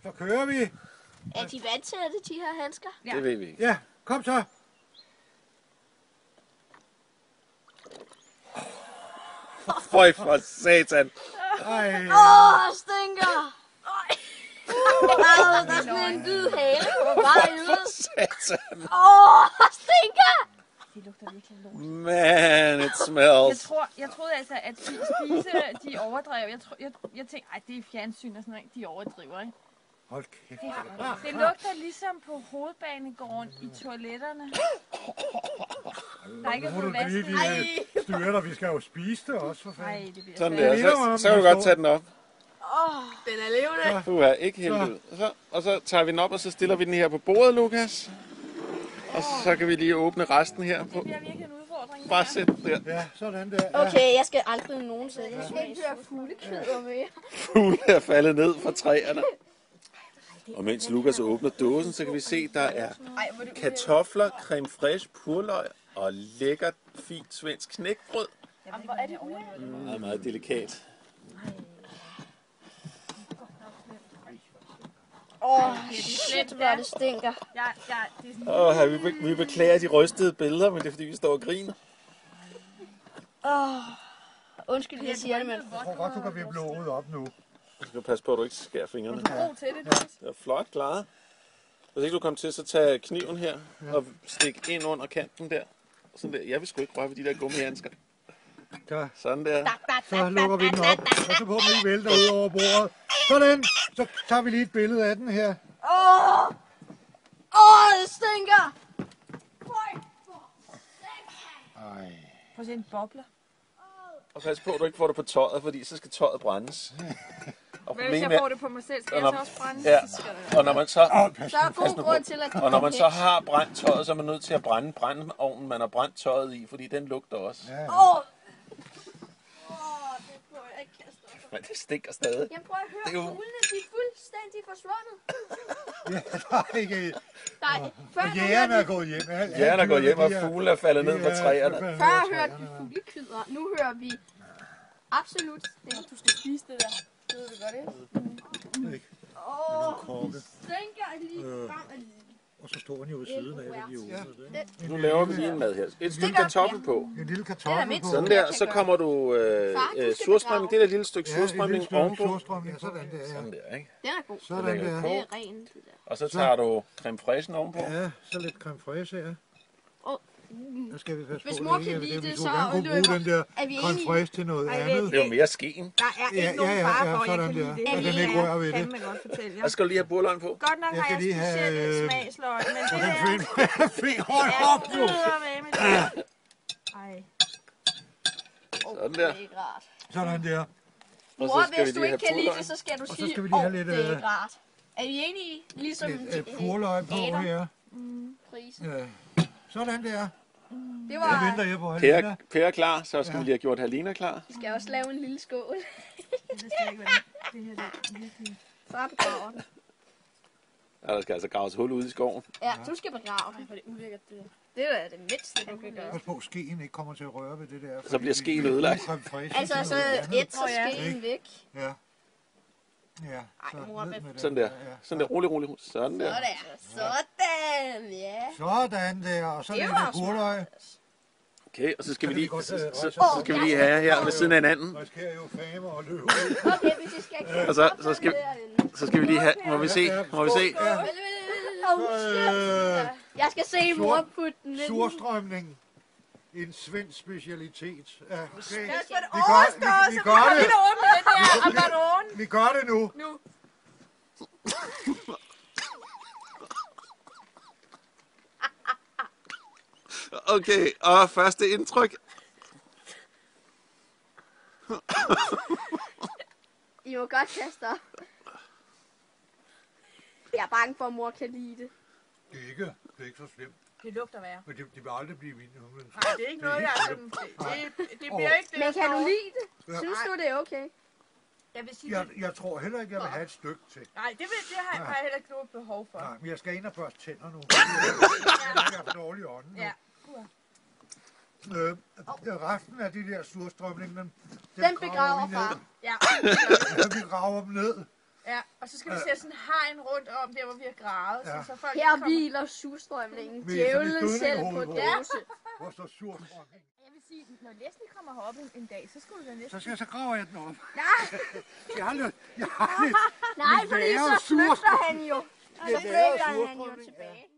Så kører vi. Er de vant til de her handsker? Ja. Det ved vi ikke. Ja, kom så. Føj for satan. Stinker! Der er sådan en hvid hale på vej ud. Satan. Stinker! Det lugter virkelig lort. Man, it smells. Jeg troede altså, at spise, de overdrev. Jeg tænkte, det er fjernsyn og sådan noget. De overdriver, ikke? Hold kæft. Det lugter ligesom på hovedbanegården i toiletterne. Der er ikke fået vasket. De styrter, vi skal jo spise det også, for fanden. Nej, det bliver Sådan der, så kan du godt tage den op. Den er levende. Puha, ikke helt ud. Og så tager vi den op, og så stiller vi den her på bordet, Lukas. Og så kan vi lige åbne resten her. Det bliver virkelig en udfordring. Bare sæt den der. Ja, sådan der. Okay, jeg skal aldrig nogensinde. Jeg skal ikke høre fuglekvider mere. Fugle er faldet ned fra træerne. Og mens Lukas åbner dåsen, så kan vi se, der er kartofler, creme fraiche, purløg og lækkert, fint svensk knækbrød. Hvor er det ude? Meget, meget delikat. Shit, hvor det stinker. Vi beklager de rystede billeder, men det er fordi, vi står og griner. Undskyld, jeg siger det, men... Jeg tror godt, du kan blive blodet op nu. Du skal passe på, at du ikke skærer fingrene. Du er god til det, Det er flot klaret. Hvis ikke du kommer til, så tag kniven her og stik ind under kanten der. Sådan der. Jeg vil sgu ikke røre ved de der gummihandsker. Sådan der. Så lukker vi den op. Og så på, at vi vælter ud over bordet. Sådan. Så tager vi lige et billede af den her. Det stinker! Prøv at se en bobler. Og pas på, at du ikke får det på tøjet, fordi så skal tøjet brændes. Og Men hvis jeg får det på mig selv, skal jeg så også brænde? Ja, og når man så... Så er god grund til at... Og når man så har brændt tøjet, så er man nødt til at brænde brændeovnen, man har brændt tøjet i, fordi den lugter også. Ja. det prøver jeg ikke kaste op. Men det stinker stadig. Jamen prøv at høre, fuglene de er fuldstændig forsvundet. Ja, der er ikke... Nej, før Jægerne er gået hjem. Jægerne er gået hjem, og fuglene er faldet ned fra træerne. Før hørte vi fuglekvider. Nu hører vi absolut det. Du skal spise det der. Det ved du godt, ikke? Stinker lige frem af lige. Og så står den jo ved siden af, da de åbner det. Nu laver vi lige en mad her. Et stykke kartoffel på. En lille kartoffel på. Sådan der, så kommer du surstrømning, det der lille stykke surstrømning ovenpå. Surstrømning, sådan der, Sådan der, ikke? Den er god. Sådan der. Det er ren, det der. Og så tager du creme fraiche ovenpå. Ja, så lidt creme fraiche her. Der skal vi passe på. Hvis mor kan lide det, så kunne bruge den der creme fraiche til noget andet. Det er jo mere skeen. Der er ikke nogen far for, jeg kan lide det. Jeg kan ikke røre ved det. Det kan godt fortælle jer. Jeg skal lige have burløgn på. Godt nok har jeg specielle smagsløg, men det Den fik hold op, jo. Ej. Sådan der. Det er ikke rart. Sådan der. Mor, hvis du ikke kan lide det, så skal du sige, skal vi lige have lidt, det er ikke rart. Er vi enige? Ligesom Purløg på her. prisen. Ja. Sådan der. Det Jeg var... venter her på Halina. Per er klar, så skal vi lige have gjort Halina klar. Vi skal også lave en lille skål. Jeg ved ikke, hvordan det her er virkelig. Far begraver den. Ja, der skal altså graves hul ude i skoven. Ja, du skal begrave den. Hvor det er ulækkert, det der. Det er det mindste, du kan gøre. Pas på, skeen ikke kommer til at røre ved det der. Så bliver skeen ødelagt. Altså, så ætser skeen væk. Ja. Ja, så mor, ned med det. Sådan der. Sådan der. Rolig. Sådan der. Sådan, ja. Sådan der. Og så lidt purløg. Okay, og så skal vi lige, så skal vi lige have her ved siden af hinanden. Der sker jo fame og løb. Okay, hvis I skal... Og så skal vi lige have, må vi se. Jeg skal se mor putte den ind. Surstrømning. En svensk specialitet. Ja, okay. Vi gør det. Vi gør det nu. Okay, og første indtryk. I må godt kaste op. Jeg er bange for, at mor kan lide det. Det er ikke så slemt. Det lugter værre. Men det vil aldrig blive min humle. Nej, det er ikke noget, jeg sådan... Det bliver ikke det, Men kan du lide det? Synes du, det er okay? Jeg vil sige... Jeg tror heller ikke, jeg vil have et stykke til. Nej, det har jeg heller ikke noget behov for. Nej, men jeg skal ind og børste tænder nu. Jeg er for dårlig i ånden nu. Ja. Resten af de der surstrømninger, Den begraver far. Ja. Vi graver dem ned. Ja, og så skal vi sætte sådan en hegn rundt om der, hvor vi har gravet, Ja. så folk Her ikke kommer. hviler surstrømningen. Med Djævlen sådan en selv dødning i på hovedet. dåse. Hvor står surstrømning? Jeg vil sige, når Leslie kommer herop en dag, så skulle du da næsten... Så graver jeg den op. Nej, Jeg har lidt nej, fordi så lærer flygter han jo. Og så Jeg lærer flygter han jo surstrømning, tilbage.